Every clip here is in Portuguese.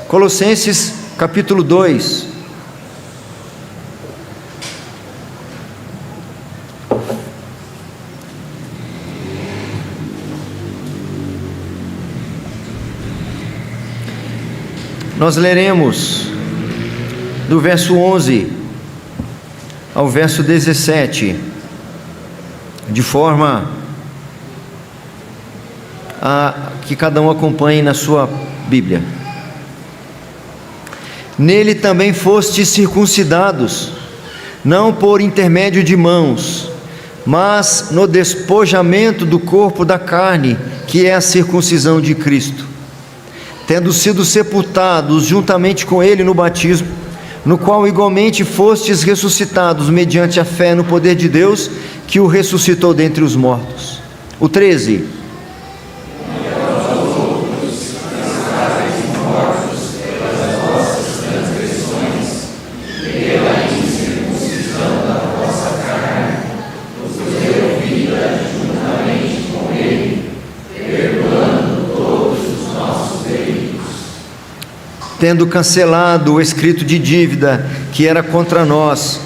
Colossenses capítulo 2. Nós leremos do verso 11 ao verso 17, de forma a que cada um acompanhe na sua Bíblia. Nele também fostes circuncidados, não por intermédio de mãos, mas no despojamento do corpo da carne, que é a circuncisão de Cristo, tendo sido sepultados juntamente com ele no batismo, no qual igualmente fostes ressuscitados mediante a fé no poder de Deus, que o ressuscitou dentre os mortos. O 13. Tendo cancelado o escrito de dívida que era contra nós,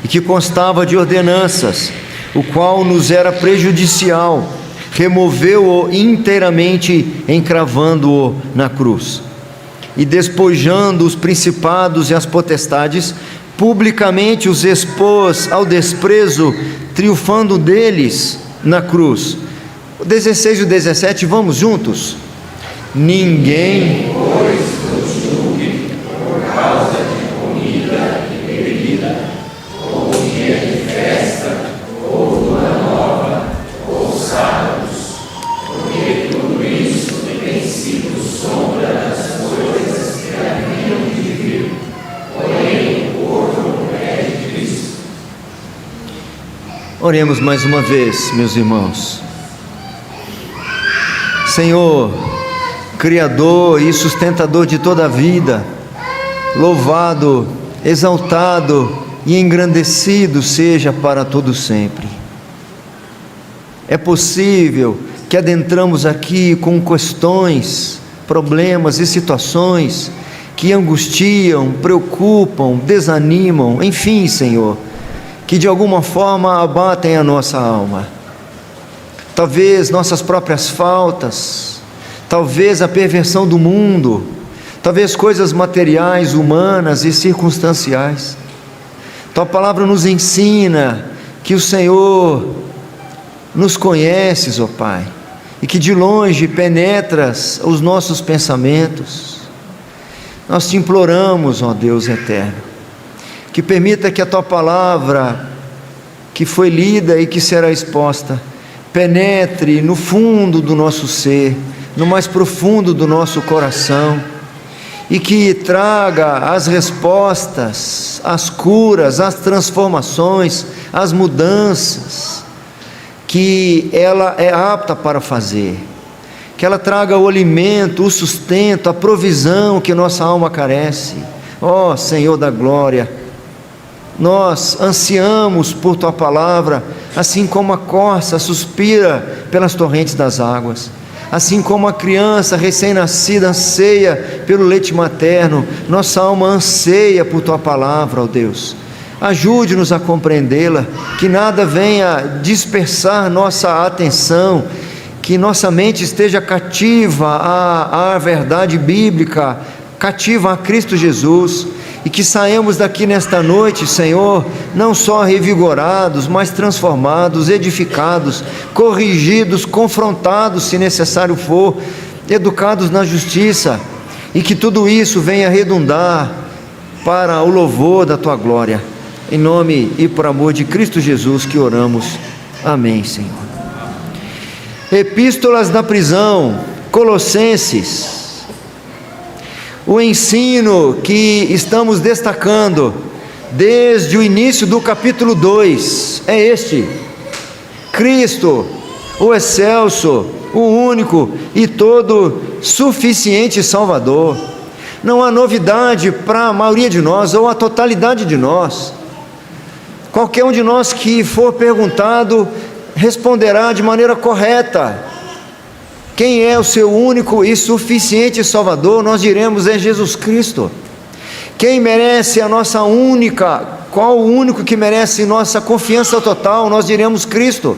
e que constava de ordenanças, o qual nos era prejudicial, removeu-o inteiramente, encravando-o na cruz, e despojando os principados e as potestades, publicamente os expôs ao desprezo, triunfando deles na cruz. O 16 e o 17, vamos juntos? Ninguém Oremos mais uma vez, meus irmãos. Senhor, Criador e sustentador de toda a vida, louvado, exaltado e engrandecido seja para todo sempre. É possível que adentramos aqui com questões, problemas e situações que angustiam, preocupam, desanimam, enfim, Senhor, que de alguma forma abatem a nossa alma. Talvez nossas próprias faltas, talvez a perversão do mundo, talvez coisas materiais, humanas e circunstanciais. Tua palavra nos ensina que o Senhor nos conheces, ó Pai, e que de longe penetras os nossos pensamentos. Nós te imploramos, ó Deus eterno, que permita que a Tua palavra, que foi lida e que será exposta, penetre no fundo do nosso ser, no mais profundo do nosso coração, e que traga as respostas, as curas, as transformações, as mudanças que ela é apta para fazer, que ela traga o alimento, o sustento, a provisão que nossa alma carece. Ó Senhor da glória, nós ansiamos por Tua palavra, assim como a corça suspira pelas torrentes das águas, assim como a criança recém-nascida anseia pelo leite materno, nossa alma anseia por Tua palavra, ó Deus. Ajude-nos a compreendê-la, que nada venha dispersar nossa atenção, que nossa mente esteja cativa à verdade bíblica, cativa a Cristo Jesus, e que saímos daqui nesta noite, Senhor, não só revigorados, mas transformados, edificados, corrigidos, confrontados, se necessário for, educados na justiça, e que tudo isso venha redundar para o louvor da Tua glória. Em nome e por amor de Cristo Jesus que oramos. Amém, Senhor. Epístolas da prisão, Colossenses. O ensino que estamos destacando desde o início do capítulo 2 é este: Cristo, o excelso, o único e todo suficiente Salvador. Não há novidade para a maioria de nós, ou a totalidade de nós. Qualquer um de nós que for perguntado responderá de maneira correta. Quem é o seu único e suficiente Salvador? Nós diremos: é Jesus Cristo. Quem merece a nossa única, qual o único que merece nossa confiança total? Nós diremos: Cristo.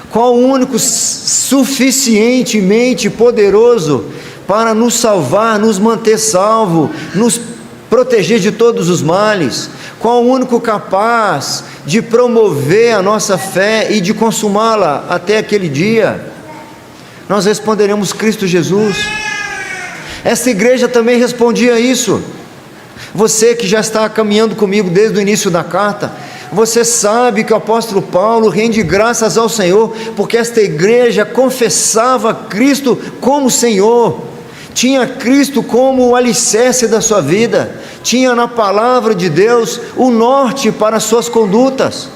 Qual o único suficientemente poderoso para nos salvar, nos manter salvo, nos proteger de todos os males? Qual o único capaz de promover a nossa fé e de consumá-la até aquele dia? Nós responderemos: Cristo Jesus. Essa igreja também respondia isso. Você que já está caminhando comigo desde o início da carta, você sabe que o apóstolo Paulo rende graças ao Senhor, porque esta igreja confessava Cristo como Senhor, tinha Cristo como o alicerce da sua vida, tinha na palavra de Deus o norte para as suas condutas.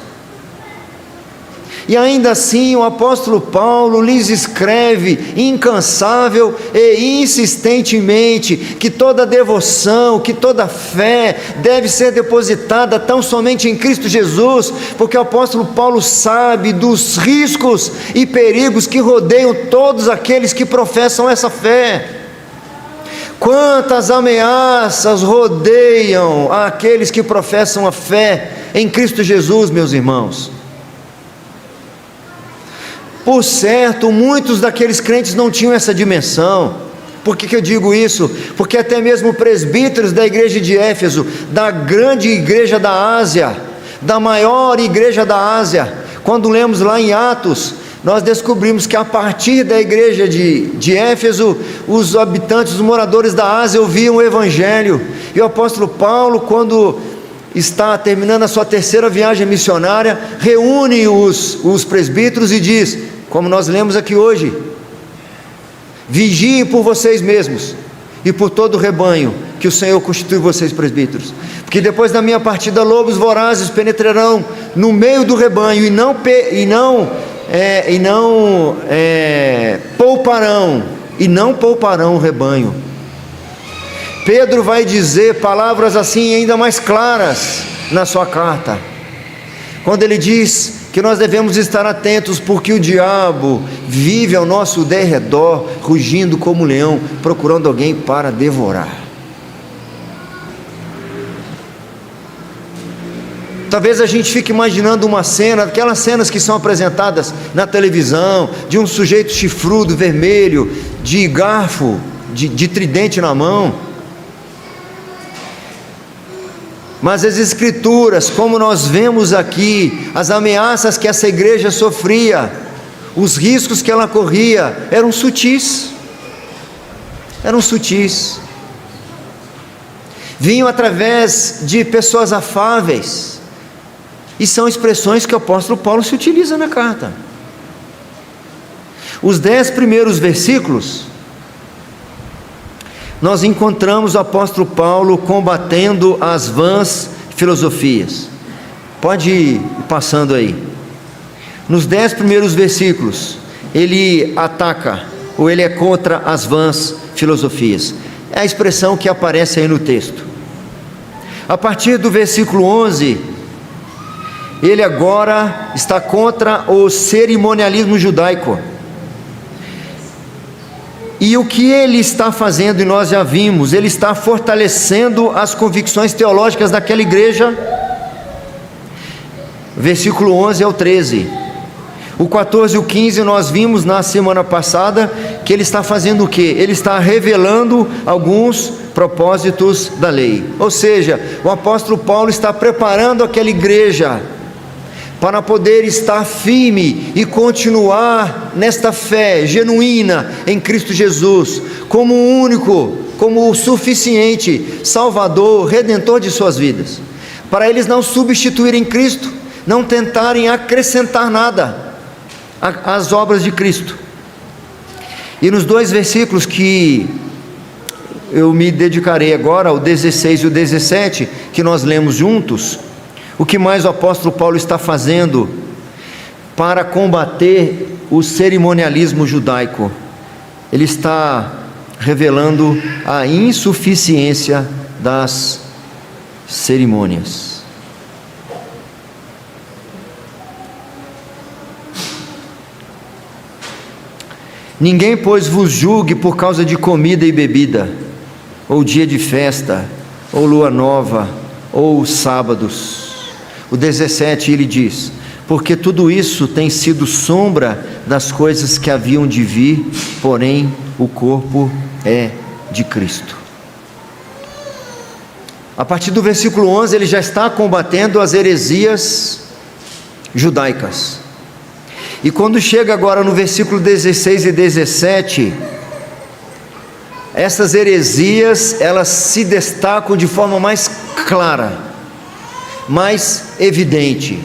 E ainda assim o apóstolo Paulo lhes escreve incansável e insistentemente que toda devoção, que toda fé deve ser depositada tão somente em Cristo Jesus, porque o apóstolo Paulo sabe dos riscos e perigos que rodeiam todos aqueles que professam essa fé. Quantas ameaças rodeiam aqueles que professam a fé em Cristo Jesus, meus irmãos. Por certo, muitos daqueles crentes não tinham essa dimensão. Por que eu digo isso? Porque até mesmo presbíteros da igreja de Éfeso, da grande igreja da Ásia, da maior igreja da Ásia, quando lemos lá em Atos, nós descobrimos que a partir da igreja de Éfeso, os habitantes, os moradores da Ásia ouviam o Evangelho. E o apóstolo Paulo, quando está terminando a sua terceira viagem missionária, reúne os presbíteros e diz, como nós lemos aqui hoje: vigiem por vocês mesmos e por todo o rebanho que o Senhor constitui vocês presbíteros, porque depois da minha partida lobos vorazes penetrarão no meio do rebanho e não pouparão o rebanho. Pedro vai dizer palavras assim ainda mais claras na sua carta, quando ele diz que nós devemos estar atentos, porque o diabo vive ao nosso derredor, rugindo como um leão, procurando alguém para devorar. Talvez a gente fique imaginando uma cena, aquelas cenas que são apresentadas na televisão, de um sujeito chifrudo, vermelho, de garfo, de tridente na mão. Mas as Escrituras, como nós vemos aqui, as ameaças que essa igreja sofria, os riscos que ela corria, eram sutis. Vinham através de pessoas afáveis, e são expressões que o apóstolo Paulo se utiliza na carta. Os 10 primeiros versículos, nós encontramos o apóstolo Paulo combatendo as vãs filosofias. Pode ir passando aí. Nos 10 primeiros versículos, ele ataca, ou ele é contra as vãs filosofias. É a expressão que aparece aí no texto. A partir do versículo 11, ele agora está contra o cerimonialismo judaico. E o que ele está fazendo, e nós já vimos, ele está fortalecendo as convicções teológicas daquela igreja. Versículo 11 ao 13. O 14 e o 15 nós vimos na semana passada, que ele está fazendo o quê? Ele está revelando alguns propósitos da lei. Ou seja, o apóstolo Paulo está preparando aquela igreja para poder estar firme e continuar nesta fé genuína em Cristo Jesus, como o único, como o suficiente Salvador, Redentor de suas vidas, para eles não substituírem Cristo, não tentarem acrescentar nada às obras de Cristo. E nos 2 versículos que eu me dedicarei agora, o 16 e o 17, que nós lemos juntos, o que mais o apóstolo Paulo está fazendo para combater o cerimonialismo judaico? Ele está revelando a insuficiência das cerimônias. Ninguém, pois, vos julgue por causa de comida e bebida, ou dia de festa, ou lua nova, ou sábados. O 17 ele diz: porque tudo isso tem sido sombra das coisas que haviam de vir, porém o corpo é de Cristo. A partir do versículo 11 ele já está combatendo as heresias judaicas. E quando chega agora no versículo 16 e 17, essas heresias, elas se destacam de forma mais clara, mais evidente.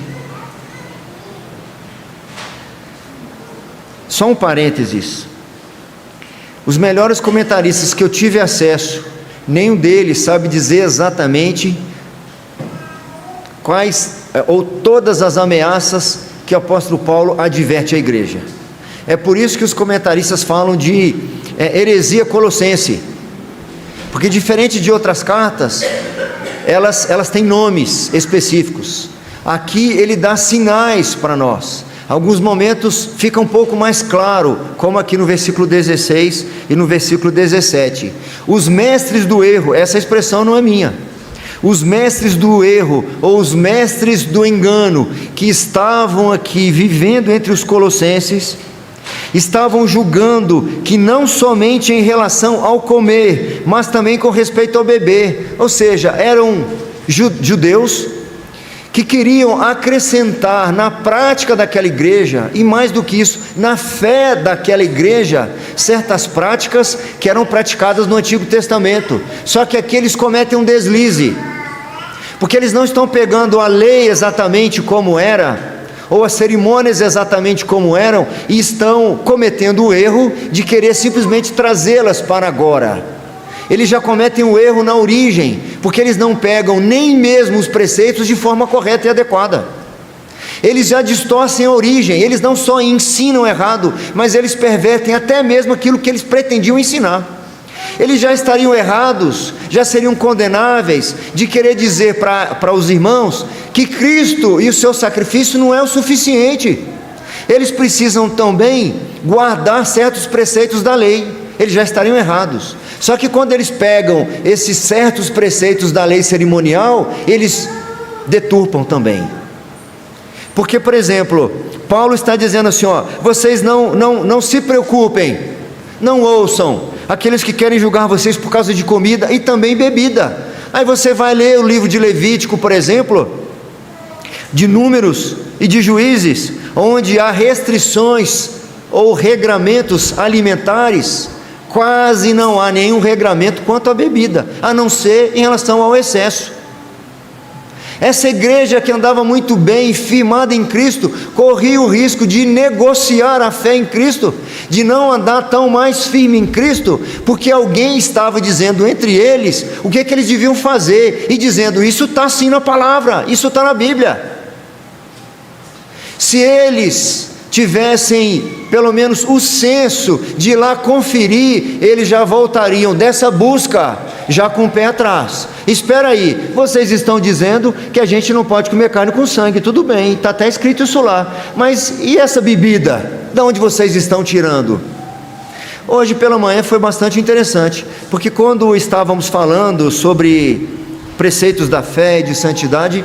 Só um parênteses: os melhores comentaristas que eu tive acesso, nenhum deles sabe dizer exatamente quais ou todas as ameaças que o apóstolo Paulo adverte à igreja. É por isso que os comentaristas falam de heresia colossense, porque diferente de outras cartas, elas têm nomes específicos. Aqui ele dá sinais para nós. Alguns momentos fica um pouco mais claro, como aqui no versículo 16 e no versículo 17. Os mestres do erro, essa expressão não é minha. Os mestres do erro, ou os mestres do engano, que estavam aqui vivendo entre os colossenses, estavam julgando que não somente em relação ao comer, mas também com respeito ao beber. Ou seja, eram judeus que queriam acrescentar na prática daquela igreja, e mais do que isso, na fé daquela igreja, certas práticas que eram praticadas no Antigo Testamento. Só que aqui eles cometem um deslize, porque eles não estão pegando a lei exatamente como era, ou as cerimônias exatamente como eram, e estão cometendo o erro de querer simplesmente trazê-las para agora. Eles já cometem o erro na origem, porque eles não pegam nem mesmo os preceitos de forma correta e adequada. Eles já distorcem a origem, eles não só ensinam errado, mas eles pervertem até mesmo aquilo que eles pretendiam ensinar. Eles já estariam errados, já seriam condenáveis de querer dizer para os irmãos que Cristo e o seu sacrifício não é o suficiente. Eles precisam também guardar certos preceitos da lei. Eles já estariam errados. Só que quando eles pegam esses certos preceitos da lei cerimonial, eles deturpam também. Porque, por exemplo, Paulo está dizendo assim, vocês não se preocupem, não ouçam aqueles que querem julgar vocês por causa de comida e também bebida. Aí você vai ler o livro de Levítico, por exemplo, de Números e de Juízes, onde há restrições ou regramentos alimentares. Quase não há nenhum regramento quanto à bebida, a não ser em relação ao excesso. Essa igreja que andava muito bem, firmada em Cristo, corria o risco de negociar a fé em Cristo, de não andar tão mais firme em Cristo, porque alguém estava dizendo entre eles o que eles deviam fazer, e dizendo, isso está assim na palavra, isso está na Bíblia. Se eles tivessem pelo menos o senso de ir lá conferir, eles já voltariam dessa busca já com o pé atrás. Espera aí, vocês estão dizendo que a gente não pode comer carne com sangue, tudo bem, está até escrito isso lá, mas e essa bebida? De onde vocês estão tirando? Hoje pela manhã foi bastante interessante, porque quando estávamos falando sobre preceitos da fé e de santidade,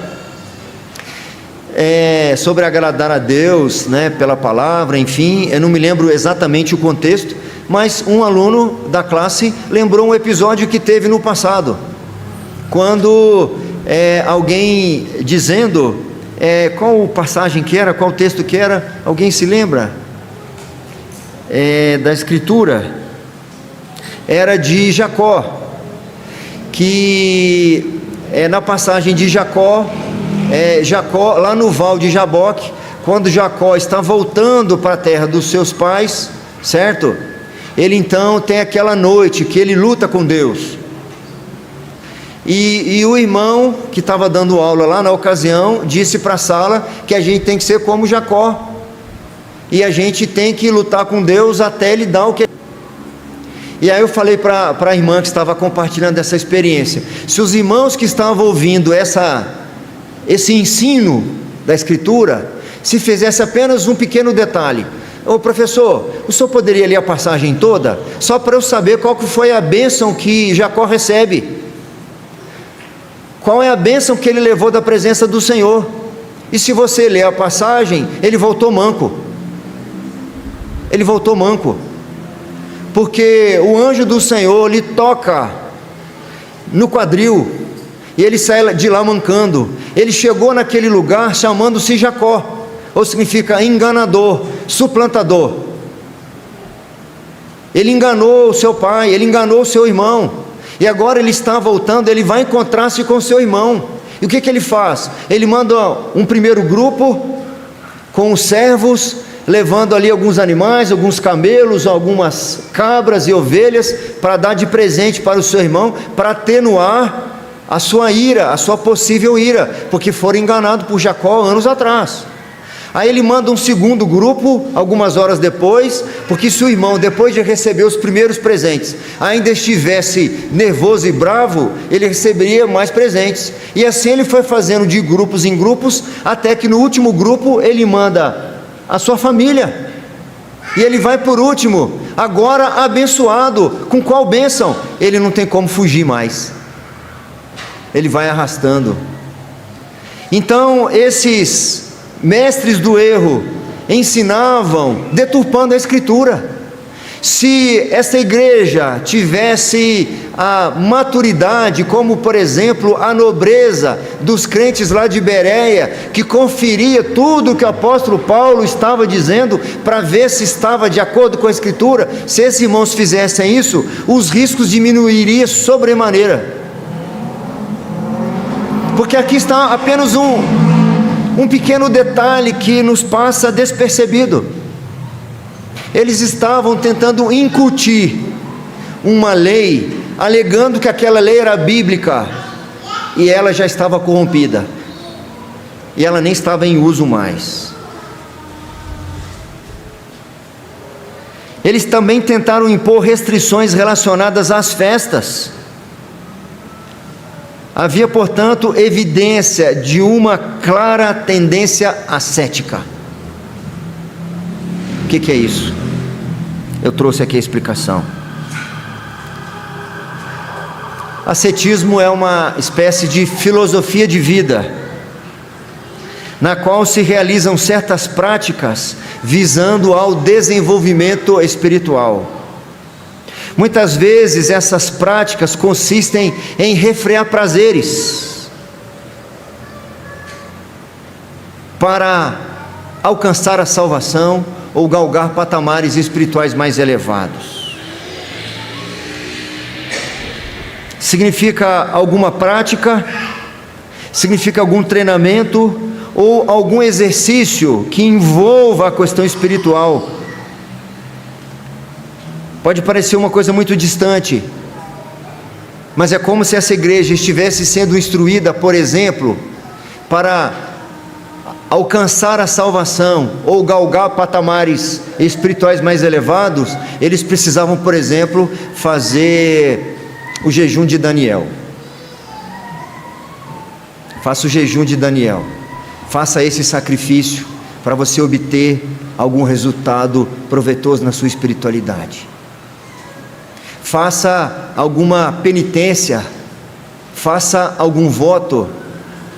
sobre agradar a Deus, pela palavra, enfim, eu não me lembro exatamente o contexto, mas um aluno da classe lembrou um episódio que teve no passado, quando alguém dizendo, qual passagem que era, qual texto que era, alguém se lembra? Da escritura, era de Jacó, que na passagem de Jacó, Jacó lá no Val de Jaboque, quando Jacó está voltando para a terra dos seus pais, certo? Ele então tem aquela noite que ele luta com Deus, e o irmão que estava dando aula lá na ocasião, disse para a sala que a gente tem que ser como Jacó, e a gente tem que lutar com Deus até Ele dar o que... E aí eu falei para a irmã que estava compartilhando essa experiência, se os irmãos que estavam ouvindo esse ensino da Escritura, se fizesse apenas um pequeno detalhe, ô professor, o senhor poderia ler a passagem toda? Só para eu saber qual que foi a bênção que Jacó recebe. Qual é a bênção que ele levou da presença do Senhor? E se você ler a passagem, ele voltou manco. Ele voltou manco. Porque o anjo do Senhor lhe toca no quadril, e ele sai de lá mancando. Ele chegou naquele lugar chamando-se Jacó, ou significa enganador, suplantador. Ele enganou o seu pai, ele enganou o seu irmão, e agora ele está voltando, ele vai encontrar-se com seu irmão. E o que ele faz? Ele manda um primeiro grupo com os servos, levando ali alguns animais, alguns camelos, algumas cabras e ovelhas, para dar de presente para o seu irmão, para atenuar a sua ira, a sua possível ira, porque foram enganados por Jacó anos atrás. Aí ele manda um segundo grupo, algumas horas depois, porque se o irmão, depois de receber os primeiros presentes, ainda estivesse nervoso e bravo, ele receberia mais presentes. E assim ele foi fazendo de grupos em grupos, até que no último grupo ele manda a sua família. E ele vai por último, agora abençoado. Com qual bênção? Ele não tem como fugir mais. Ele vai arrastando. Então esses mestres do erro ensinavam deturpando a Escritura. Se essa igreja tivesse a maturidade, como por exemplo a nobreza dos crentes lá de Bereia, que conferia tudo o que o apóstolo Paulo estava dizendo, para ver se estava de acordo com a Escritura, se esses irmãos fizessem isso, os riscos diminuiriam sobremaneira. Porque aqui está apenas um pequeno detalhe que nos passa despercebido. Eles estavam tentando incutir uma lei, alegando que aquela lei era bíblica, e ela já estava corrompida, e ela nem estava em uso mais. Eles também tentaram impor restrições relacionadas às festas. Havia, portanto, evidência de uma clara tendência ascética. O que é isso? Eu trouxe aqui a explicação. Ascetismo é uma espécie de filosofia de vida, na qual se realizam certas práticas visando ao desenvolvimento espiritual. Muitas vezes essas práticas consistem em refrear prazeres para alcançar a salvação ou galgar patamares espirituais mais elevados. Significa alguma prática, significa algum treinamento ou algum exercício que envolva a questão espiritual. Pode parecer uma coisa muito distante, mas é como se essa igreja estivesse sendo instruída, por exemplo, para alcançar a salvação ou galgar patamares espirituais mais elevados. Eles precisavam, por exemplo, fazer o jejum de Daniel. Faça o jejum de Daniel, faça esse sacrifício para você obter algum resultado proveitoso na sua espiritualidade. Faça alguma penitência, faça algum voto,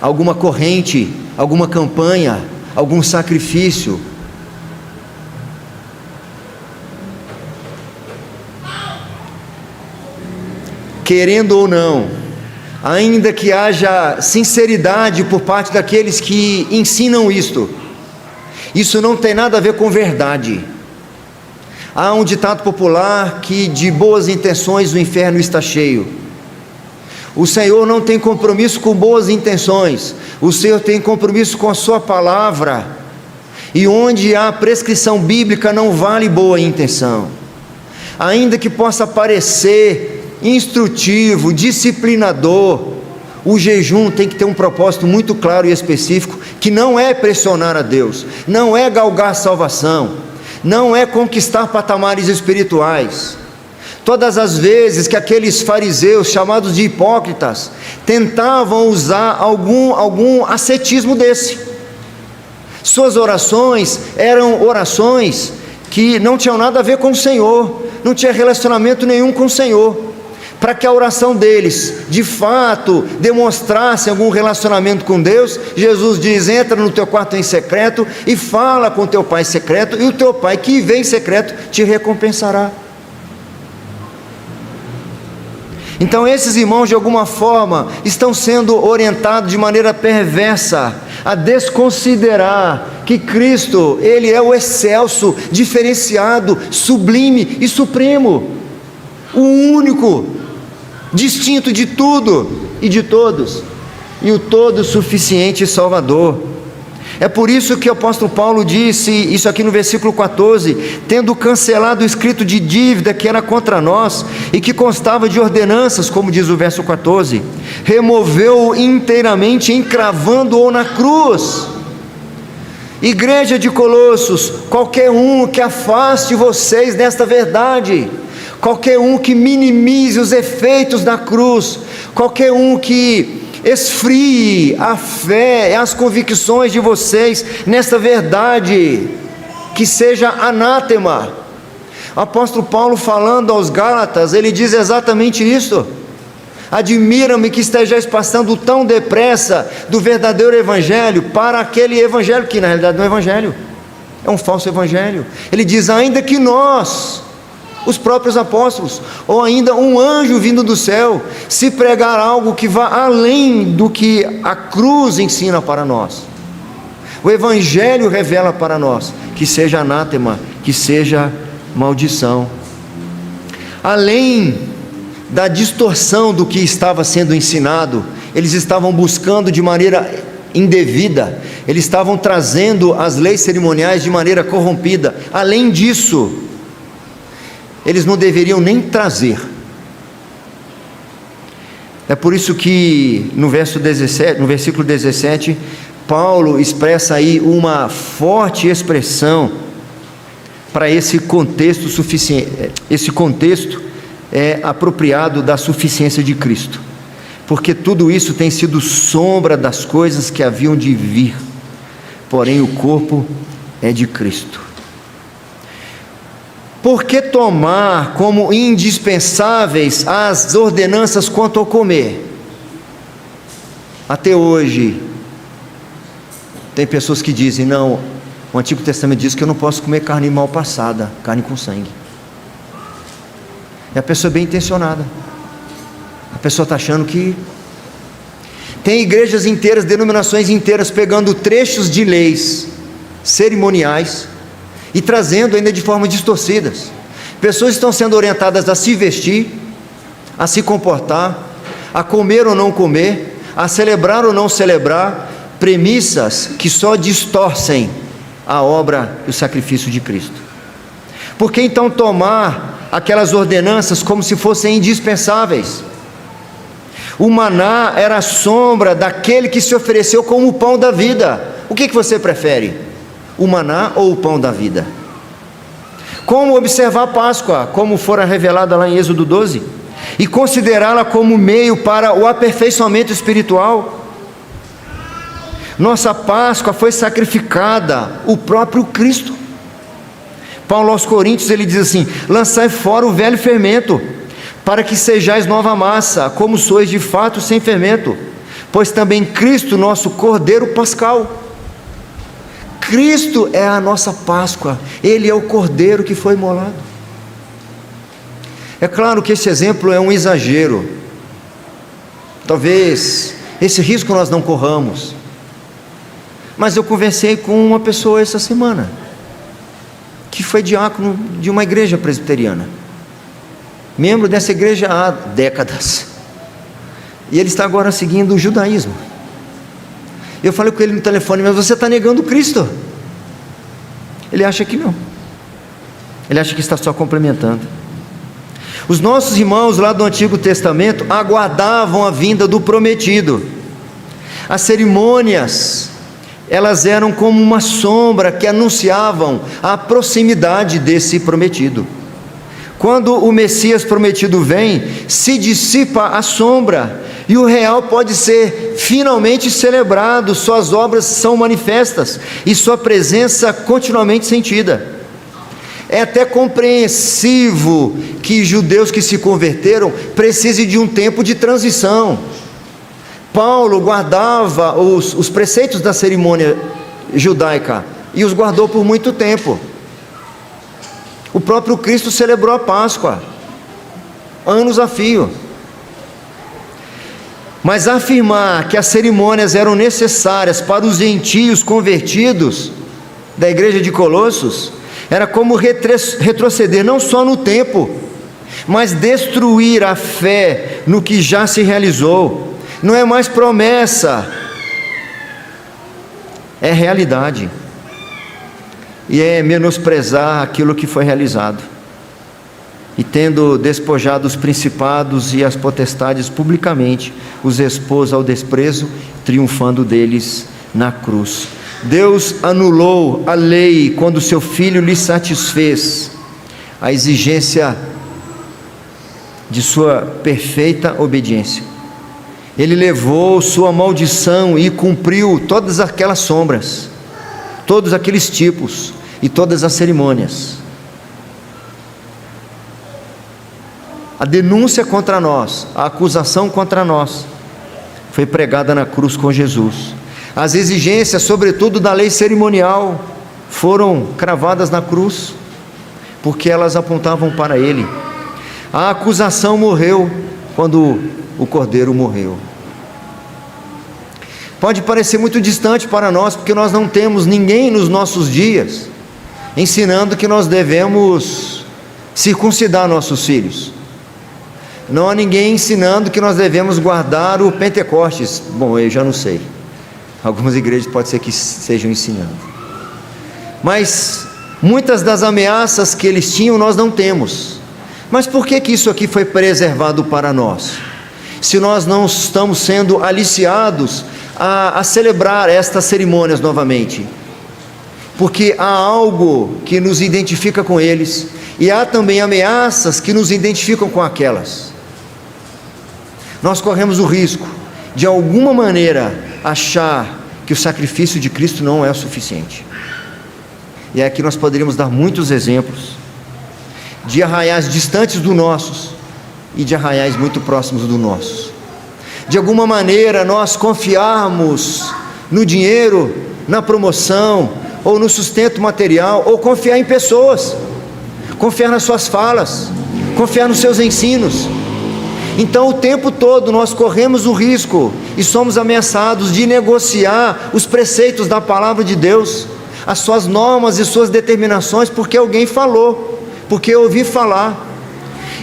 alguma corrente, alguma campanha, algum sacrifício. Querendo ou não, ainda que haja sinceridade por parte daqueles que ensinam isto, isso não tem nada a ver com verdade. Há um ditado popular que de boas intenções o inferno está cheio. O Senhor não tem compromisso com boas intenções, o Senhor tem compromisso com a sua palavra, e onde há prescrição bíblica não vale boa intenção. Ainda que possa parecer instrutivo, disciplinador, o jejum tem que ter um propósito muito claro e específico, que não é pressionar a Deus, não é galgar salvação, não é conquistar patamares espirituais. Todas as vezes que aqueles fariseus, chamados de hipócritas, tentavam usar algum ascetismo desse, suas orações eram orações que não tinham nada a ver com o Senhor, não tinha relacionamento nenhum com o Senhor, para que a oração deles, de fato, demonstrasse algum relacionamento com Deus. Jesus diz: entra no teu quarto em secreto e fala com teu pai em secreto, e o teu pai que vê em secreto te recompensará. Então esses irmãos, de alguma forma, estão sendo orientados de maneira perversa a desconsiderar que Cristo, Ele é o excelso, diferenciado, sublime e supremo, o único, distinto de tudo e de todos, e o todo suficiente Salvador. É por isso que o apóstolo Paulo disse isso aqui no versículo 14: tendo cancelado o escrito de dívida que era contra nós e que constava de ordenanças, como diz o verso 14, removeu-o inteiramente, encravando-o na cruz. Igreja de Colossos, qualquer um que afaste vocês desta verdade, qualquer um que minimize os efeitos da cruz, qualquer um que esfrie a fé e as convicções de vocês nesta verdade, que seja anátema. O apóstolo Paulo, falando aos Gálatas, ele diz exatamente isso: admira-me que estejais passando tão depressa do verdadeiro evangelho para aquele evangelho que na realidade não é evangelho, é um falso evangelho. Ele diz: ainda que nós, os próprios apóstolos, ou ainda um anjo vindo do céu, se pregar algo que vá além do que a cruz ensina para nós, o evangelho revela para nós, que seja anátema, que seja maldição. Além da distorção do que estava sendo ensinado, eles estavam buscando de maneira indevida, eles estavam trazendo as leis cerimoniais de maneira corrompida. Além disso, eles não deveriam nem trazer. É por isso que no versículo 17, Paulo expressa aí uma forte expressão para esse contexto suficiente. Esse contexto é apropriado da suficiência de Cristo, porque tudo isso tem sido sombra das coisas que haviam de vir, porém o corpo é de Cristo. Por que tomar como indispensáveis as ordenanças quanto ao comer? Até hoje, tem pessoas que dizem: não, o Antigo Testamento diz que eu não posso comer carne mal passada, carne com sangue. E a pessoa é bem intencionada, a pessoa está achando que... Tem igrejas inteiras, denominações inteiras, pegando trechos de leis cerimoniais e trazendo ainda de forma distorcidas. Pessoas estão sendo orientadas a se vestir, a se comportar, a comer ou não comer, a celebrar ou não celebrar, premissas que só distorcem a obra e o sacrifício de Cristo. Por que então tomar aquelas ordenanças como se fossem indispensáveis? O maná era a sombra daquele que se ofereceu como o pão da vida. O que você prefere? O maná ou o pão da vida? Como observar a Páscoa, como fora revelada lá em Êxodo 12, e considerá-la como meio para o aperfeiçoamento espiritual? Nossa Páscoa foi sacrificada, o próprio Cristo. Paulo aos Coríntios, ele diz assim: lançai fora o velho fermento, para que sejais nova massa, como sois de fato sem fermento, pois também Cristo, nosso Cordeiro Pascal. Cristo é a nossa Páscoa, Ele é o Cordeiro que foi imolado. É claro que esse exemplo é um exagero, talvez esse risco nós não corramos, mas eu conversei com uma pessoa essa semana, que foi diácono de uma igreja presbiteriana, membro dessa igreja há décadas, e ele está agora seguindo o judaísmo. Eu falei com ele no telefone: mas você está negando Cristo? Ele acha que não, ele acha que está só complementando. Os nossos irmãos lá do Antigo Testamento aguardavam a vinda do prometido. As cerimônias, elas eram como uma sombra que anunciavam a proximidade desse prometido. Quando o Messias prometido vem, se dissipa a sombra e o real pode ser finalmente celebrado, suas obras são manifestas e sua presença continuamente sentida. É até compreensivo que judeus que se converteram precisem de um tempo de transição. Paulo guardava os preceitos da cerimônia judaica e os guardou por muito tempo. O próprio Cristo celebrou a Páscoa, anos a fio. Mas afirmar que as cerimônias eram necessárias para os gentios convertidos da igreja de Colossos era como retroceder não só no tempo, mas destruir a fé no que já se realizou. Não é mais promessa, é realidade. E é menosprezar aquilo que foi realizado. E tendo despojado os principados e as potestades publicamente, os expôs ao desprezo, triunfando deles na cruz. Deus anulou a lei quando seu Filho lhe satisfez a exigência de sua perfeita obediência. Ele levou sua maldição e cumpriu todas aquelas sombras, todos aqueles tipos e todas as cerimônias. A denúncia contra nós, a acusação contra nós, foi pregada na cruz com Jesus. As exigências, sobretudo da lei cerimonial, foram cravadas na cruz, porque elas apontavam para Ele. A acusação morreu quando o Cordeiro morreu. Pode parecer muito distante para nós, porque nós não temos ninguém nos nossos dias ensinando que nós devemos circuncidar nossos filhos. Não há ninguém ensinando que nós devemos guardar o Pentecostes. Bom, eu já não sei. Algumas igrejas pode ser que estejam ensinando. Mas muitas das ameaças que eles tinham nós não temos. Mas por que isso aqui foi preservado para nós? Se nós não estamos sendo aliciados a celebrar estas cerimônias novamente? Porque há algo que nos identifica com eles, e há também ameaças que nos identificam com aquelas. Nós corremos o risco, de alguma maneira, achar que o sacrifício de Cristo não é o suficiente. E aqui nós poderíamos dar muitos exemplos de arraiais distantes dos nossos e de arraiais muito próximos dos nossos. De alguma maneira nós confiarmos no dinheiro, na promoção, ou no sustento material, ou confiar em pessoas, confiar nas suas falas, confiar nos seus ensinos. Então o tempo todo nós corremos o risco e somos ameaçados de negociar os preceitos da palavra de Deus, as suas normas e suas determinações, porque alguém falou, porque eu ouvi falar.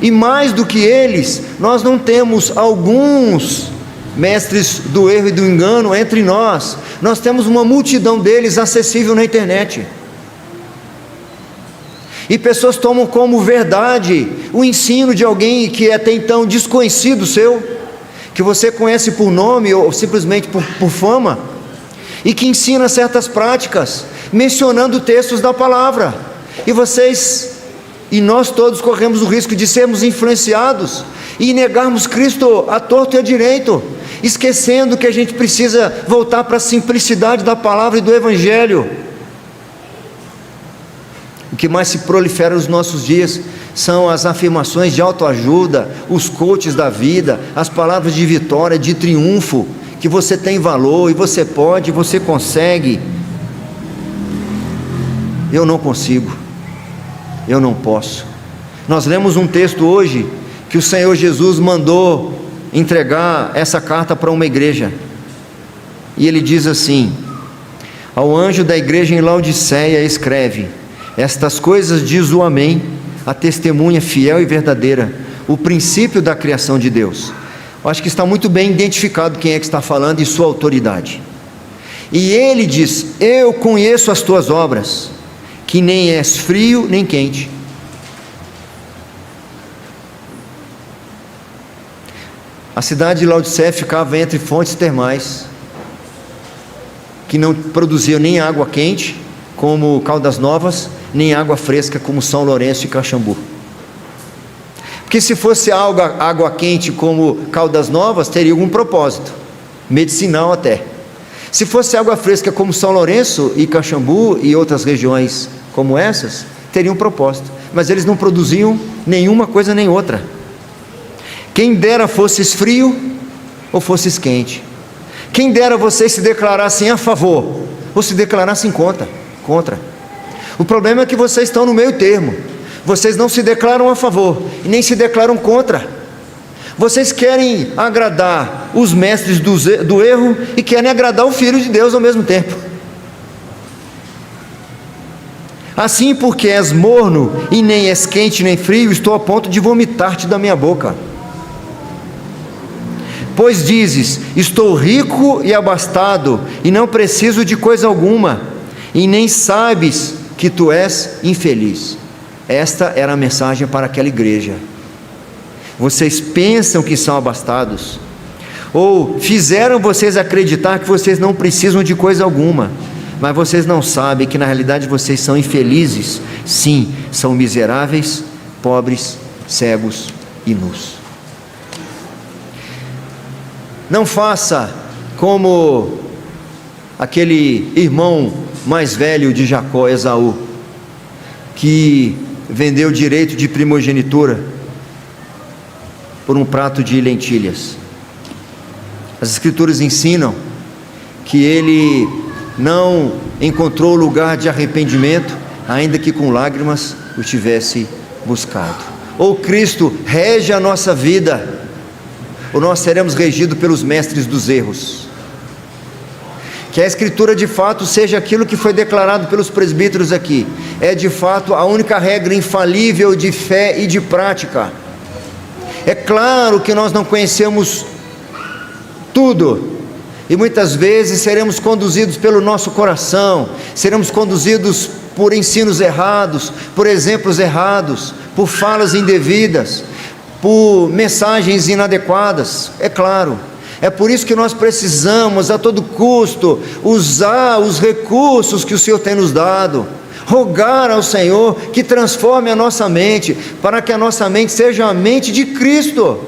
E mais do que eles, nós não temos alguns mestres do erro e do engano entre nós. Nós temos uma multidão deles acessível na internet. E pessoas tomam como verdade o ensino de alguém que é até então desconhecido seu, que você conhece por nome ou simplesmente por fama, e que ensina certas práticas, mencionando textos da palavra. E vocês e nós todos corremos o risco de sermos influenciados e negarmos Cristo à torto e à direito, esquecendo que a gente precisa voltar para a simplicidade da palavra e do Evangelho. O que mais se prolifera nos nossos dias são as afirmações de autoajuda, os coaches da vida, as palavras de vitória, de triunfo, que você tem valor, e você pode, você consegue. Eu não consigo, eu não posso. Nós lemos um texto hoje, que o Senhor Jesus mandou entregar essa carta para uma igreja, e ele diz assim: ao anjo da igreja em Laodiceia escreve: estas coisas diz o Amém, a testemunha fiel e verdadeira, o princípio da criação de Deus. Eu acho que está muito bem identificado quem é que está falando e sua autoridade. E ele diz: eu conheço as tuas obras, que nem és frio nem quente. A cidade de Laodiceia ficava entre fontes termais, que não produziam nem água quente, como Caldas Novas, nem água fresca, como São Lourenço e Caxambu. Porque se fosse água quente como Caldas Novas, teria algum propósito, medicinal até. Se fosse água fresca como São Lourenço e Caxambu e outras regiões como essas, teriam propósito, mas eles não produziam nenhuma coisa nem outra. Quem dera fosses frio ou fosses quente. Quem dera vocês se declarassem a favor ou se declarassem contra. O problema é que vocês estão no meio termo. Vocês não se declaram a favor e nem se declaram contra. Vocês querem agradar os mestres do erro e querem agradar o Filho de Deus ao mesmo tempo. Assim, porque és morno e nem és quente nem frio, estou a ponto de vomitar-te da minha boca. Pois dizes: estou rico e abastado, e não preciso de coisa alguma, e nem sabes que tu és infeliz. Esta era a mensagem para aquela igreja. Vocês pensam que são abastados, ou fizeram vocês acreditar que vocês não precisam de coisa alguma, mas vocês não sabem que na realidade vocês são infelizes. Sim, são miseráveis, pobres, cegos e nus. Não faça como aquele irmão mais velho de Jacó, Esaú, que vendeu o direito de primogenitura por um prato de lentilhas. As Escrituras ensinam que ele não encontrou lugar de arrependimento, ainda que com lágrimas o tivesse buscado. Ou Cristo rege a nossa vida, ou nós seremos regidos pelos mestres dos erros. Que a Escritura de fato seja aquilo que foi declarado pelos presbíteros aqui, é de fato a única regra infalível de fé e de prática. É claro que nós não conhecemos tudo, e muitas vezes seremos conduzidos pelo nosso coração, seremos conduzidos por ensinos errados, por exemplos errados, por falas indevidas, por mensagens inadequadas, é claro. É por isso que nós precisamos a todo custo usar os recursos que o Senhor tem nos dado, rogar ao Senhor que transforme a nossa mente, para que a nossa mente seja a mente de Cristo,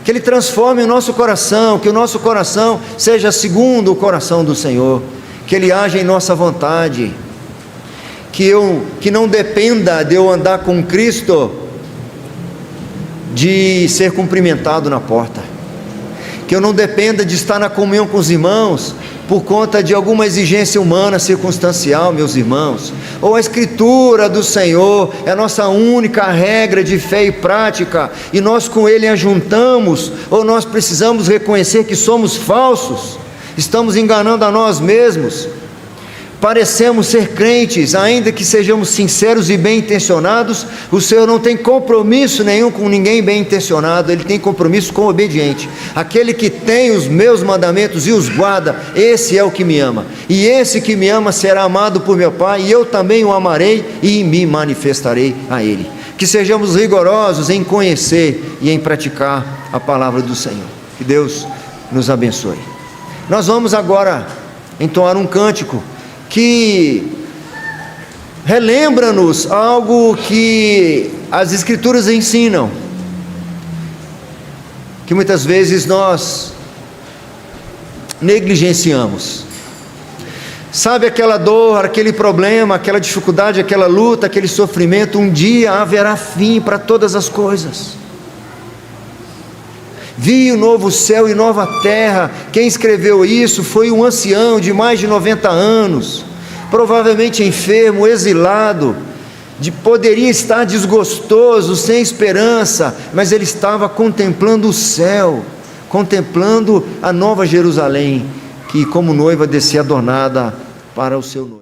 que Ele transforme o nosso coração, que o nosso coração seja segundo o coração do Senhor, que Ele haja em nossa vontade, que não dependa de eu andar com Cristo, de ser cumprimentado na porta, que eu não dependa de estar na comunhão com os irmãos, por conta de alguma exigência humana circunstancial, meus irmãos. Ou a Escritura do Senhor é a nossa única regra de fé e prática, e nós com Ele ajuntamos, ou nós precisamos reconhecer que somos falsos, estamos enganando a nós mesmos, parecemos ser crentes, ainda que sejamos sinceros e bem intencionados. O Senhor não tem compromisso nenhum com ninguém bem intencionado, Ele tem compromisso com o obediente. Aquele que tem os meus mandamentos e os guarda, esse é o que me ama, e esse que me ama será amado por meu Pai, e eu também o amarei e me manifestarei a Ele. Que sejamos rigorosos em conhecer e em praticar a palavra do Senhor. Que Deus nos abençoe. Nós vamos agora entoar um cântico que relembra-nos algo que as Escrituras ensinam, que muitas vezes nós negligenciamos. Sabe aquela dor, aquele problema, aquela dificuldade, aquela luta, aquele sofrimento? Um dia haverá fim para todas as coisas. Vi o novo céu e nova terra. Quem escreveu isso foi um ancião de mais de 90 anos, provavelmente enfermo, exilado, poderia estar desgostoso, sem esperança, mas ele estava contemplando o céu, contemplando a nova Jerusalém, que como noiva descia adornada para o seu noivo.